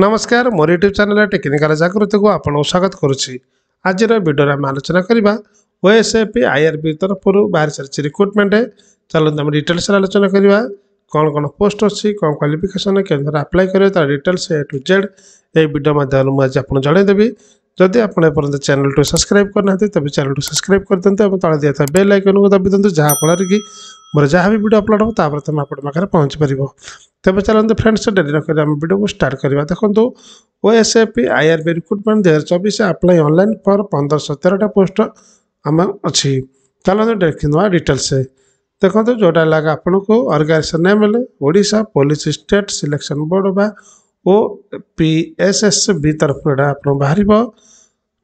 नमस्कार मोर YouTube channel technical जागृति को आपको स्वागत करुच्ची। आज वीडियो आम आलोचना करवा ओएसएपी आईआरबी तरफ बाहर सारी रिक्रुटमेंट। चलते आम डिटेल्स आलोचना करवा कौन कौन पोस्ट अच्छी कौन क्वालिफिकेशन के आप्लाय करेंगे तार डिटेल्स ए टू जेड ये वीडियो माध्यम मुझे आपको जनईदेवी। जदि आपत चैनल टू सब्सक्राइब करना तेज चैनल टू सब्सक्राइब कर दिखाते और तले दिया बेल आइकन को दबी दिखाते जहाँफल कि मोर जहाँ भी वीडियो अपलोड हो प्रथम आप पहुँच पार। तेज चलते फ्रेंड्स डेरी नक वीडियो को स्टार्ट करवा। देखो OSAP IRB recruitment 2024 apply online for 1513 post आम अच्छी। चलते देखा डिटेल्स देखो जोटा लगे आपन को organisation name Odisha police state selection board बा ओपीएसएसबी तरफ आप बाहर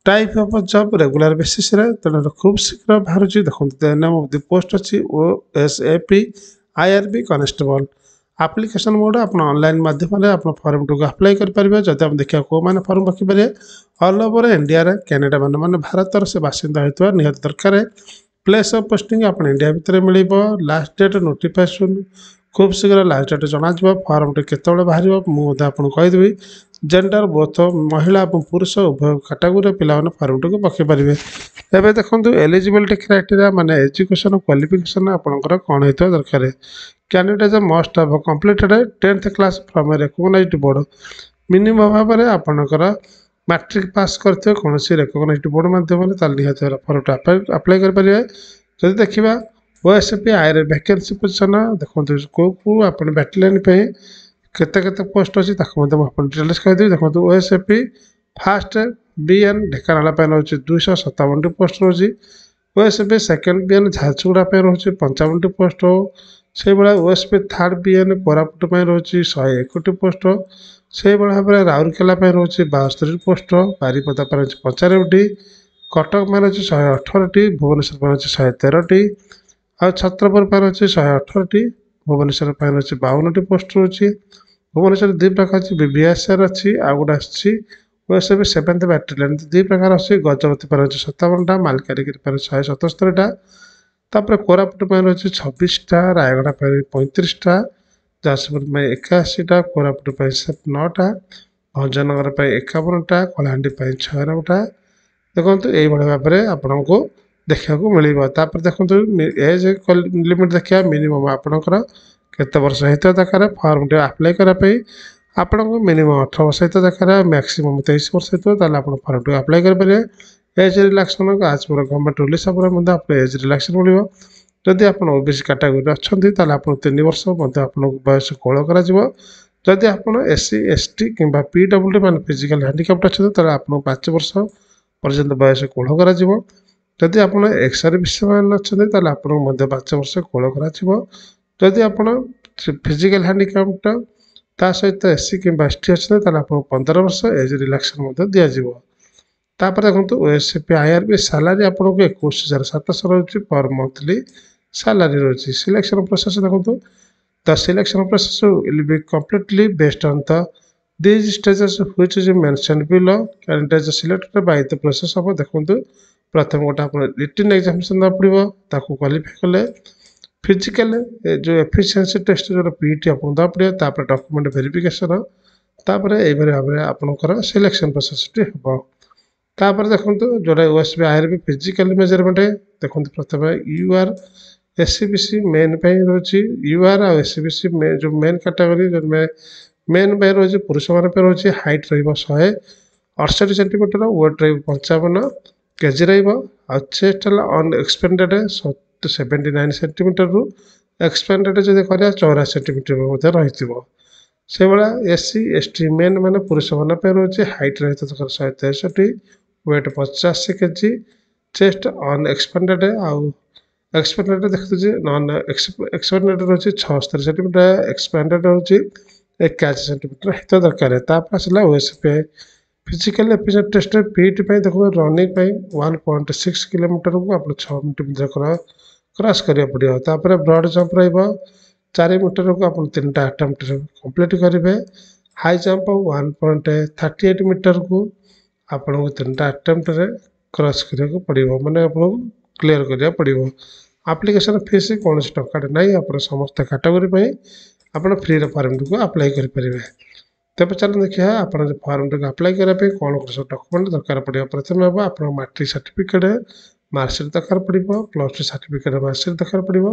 type of job regular basis तेनाली खूब शीघ्र बाहर। देखो नेम ऑफ द पोस्ट अच्छी OSAP IRB constable. Application mode आप ऑनलाइन माध्यम आप फॉर्म टू अप्लाई करेंगे। जब आप देखा कौ मैंने फॉर्म रखिपारे ऑल ओवर इंडिया रे कैनेडा मैंने भारत से बासिंदा होता निहत दरकार। प्लेस ऑफ पोस्टिंग आप इंडिया भितर मिल। लास्ट डेट नोटिफिकेशन खूब शीघ्र लास्ट डेट जना फॉर्म टी केत बाहर मुझे आपको कहीदेवी। जेंडर बोथ महिला और पुरुष उभय कैटेगोरी पिला फॉर्म टी पकई पारे। एवं देखो एलिजिबिलिटी क्राइटेरिया माने एजुकेशन क्वालिफिकेशन आपंकर कौन होता दरकार। Candidate must have completed 10th class from a recognised board. Minimum भाव में आपंकर मैट्रिक पास करते कौन रिकॉग्नाइज्ड बोर्ड माध्यम निहत फॉर्म अप्लाई करेंगे। जब देखा ओएसएपी आईआरबी वैकेंसी पोजिशन देखो कौ आप बैटालियन केते पोस्ट अच्छी डिटेल्स कहीदेवी। देखो ओएसएपी फास्ट बीएन ढेकानाल रोचे 257 पोस्ट रोचे। ओएसएपी सेकेंड बीएन झारसुगुड़ा रोचे 55 पोस्ट। से भाई ओएसपी थर्ड बीएन कोरापुट रोचे 101 पोस्ट। से भाव में राउरकेला रोचे 72 पोस्ट। बारिपदा रोचे 95टी। कटक में रोचे 118टी। भुवनेश्वर रोचे 113टी। आ छत्रपुर रोचे 118टी। भुवनेश्वर रोचे 52टी पोस्ट रोचे। भुवनेश्वर दुई प्रकार अच्छी बीबीएसआर अच्छी आ गोटे आसी ओएसएपी 7th बैटालियन दुई प्रकार अच्छी। गजपति 57टा। मालकानगिरी 177टा। तापर कोरापुट में रोचे 26टा। रायगढ़ 35टा। जाजपुर में 81टा। कोरापुट 9टा। भंजनगर 51टा। कलाहांडी 96टा। देखो ये भाव में आपन को देखा मिल। देखो एज लिमिट देखा मिनिमम आपंकर केते वर्ष होता दरकार। फॉर्म टी अप्लाई करने आपन को मिनिमम 18 वर्ष होता दरकार। मैक्सिमम 23 वर्ष होता आप फॉर्म टी अप्लाई करेंगे। एज रिलैक्सन आज पर गवर्नमेंट रूल हिसाब से एज रिलैक्सन मिले। जदि आप ओबीसी कैटेगोरी अच्छा आप 3 वर्ष बयस कोल कर। आप एससी एसटी कि पीडब्ल्यूडी मान फिजिकल हैंडिकैप्ट अच्छा आप 5 वर्ष पर्यंत बयस कोल कर। जदि आप एक्स सर्विस मैन अच्छा आप 5 वर्ष कोल कर। जदि आप फिजिकल हैंडिकैप्ट ता सहित एससी कि एसटी अच्छा आप 15 वर्ष एज रिलैक्सन दिज्व। तापर देखो ओएसएपी आईआरबी सैलरी आपको 21,700 रोचे पर मंथली सैलरी रोचे। सिलेक्शन प्रोसेस देखो the selection process will be completely based on the these stages which is mentioned below. Candidates selected by the process of देखो प्रथम गोटे आप रिटन एग्जामिनेशन देवा पड़ो ताकू क्वालिफाई कले। फिजिकल जो एफिशिएंसी टेस्ट जो पीटी आपको देवा पड़ो तापर डॉक्यूमेंट वेरिफिकेशन तापर एभली भाव में आपंकर सिलेक्शन प्रोसेस टी हम। तापर देखो जोटा ओएसपी आईआरबी फिजिकल मेजरमेंट देखो प्रथम यूआर एससीबीसी मेन रोचे। यूआर आ एससीबीसी जो मेन कैटेगरी जो मेन रोचे पुरुष मान रोचे। हाइट रही 68 सेंटीमीटर। वेट रही 55 केजी रहा। चेस्ट अन एक्सपेंडेड 79 सेंटीमीटर रु एक्सपेंडेड जो करा 84 सेंटीमीटर रही। से भाया एससी एसटी मेन मैंने पुरुष मान रोचे। हाइट रही 163। Weight 85 KG. Chest unexpanded आउ एक्सपेंडेड देखते नन एक्सपेंडेड रोचे 76 सेंटीमीटर। एक्सपेंडेड रोचे 81 सेंटीमीटर होता दरकार। तापर आसला OSP physical efficiency test PT देखो रनिंग 1.6 किलोमीटर को आप 6 मिनट भर क्रॉस करा पड़ो। तापर ब्रॉड जंप रहा 4 मीटर को आप 3टा अटेम्प्ट कंप्लीट करेंगे। हाई जंप 1.38 मीटर को आपको 3टा अटेम्प्ट क्रॉस करा पड़ो माने आपको क्लीयर करा पड़ो। एप्लिकेशन फीस कौन टका ना आप समस्त कैटेगोरी आप फ्री फॉर्म को अप्लाई करेंगे। तेज चलो देखिए आप फॉर्म टी अप्लाई करने कौन कौन सब डॉक्यूमेंट दरकार पड़े प्रथम हम आप मैट्रिक सर्टिफिकेट मार्कशीट दरकार पड़ो +2 सर्टिफिकेट मार्कशीट दरकार पड़ो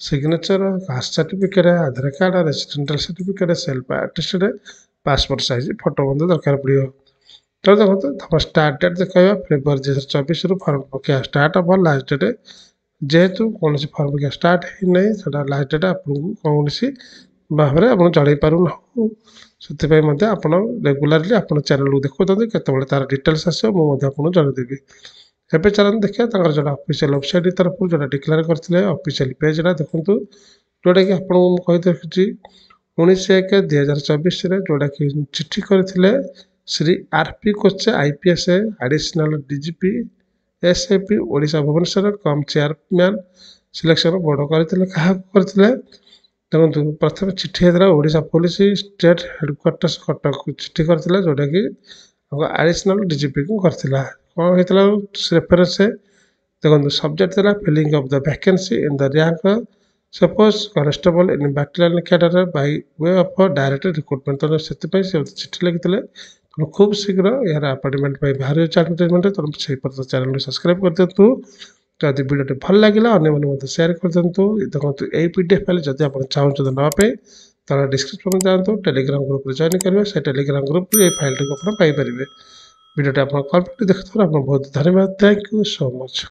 signature caste certificate Aadhaar card residential certificate self attested passport size photo बंद दरकार पड़ो तो देखो तुम स्टार्ट डेट देखा फेब्रुआरी 2024 फॉर्म पकड़ा स्टार्ट हम लास्ट डेट जेहेतु कौन फॉर्म पकड़ा स्टार्ट होना लास्ट डेट आपको कौन भाव में आप जन पारूना से आप रेगुलाली आप चैनल को देखुं केत तार डिटेल्स आसो मुझे जनईदेवी एवं चलते देखिए जो ऑफिशियल वेबसाइट तरफ जो डिक्लेयर करते ऑफिशियल पेज देखूँ जोटा कि आपको कही 19/1/2024 जोटा कि चिठी करते Shri RP Koche IPS additional DGP SAP Odisha Bhubaneswar cum chairman selection board करते क्या देखो प्रथम चिठी होता Odisha police state headquarters Cuttack चिठी करते जोटा कि एडिशनल डीजीपी को करता कौन होता रेफरेन्स देखो सब्जेक्ट था filling of the vacancy in the rank suppose constable in battalion cadre by way of direct recruitment तो से चिठी लिखिते तुम खूब शीघ्र यार अपॉइंटमेंट बाहर एडवर्टाइजमेंट तुम से चैनल सब्सक्राइब कर दिंतु जदि वीडियो भल लगे अन्य सेयार कर दिंतु देखो यही पीडीएफ फाइल जब आप चाहते नापे तो डिस्क्रिप्शन जातु टेलीग्राम ग्रुप में जॉइन करेंगे से टेलीग्राम ग्रुप ये फाइल को पाइपर वीडियो आप कम्प्लीट देखते बहुत धन्यवाद थैंक यू सो मच।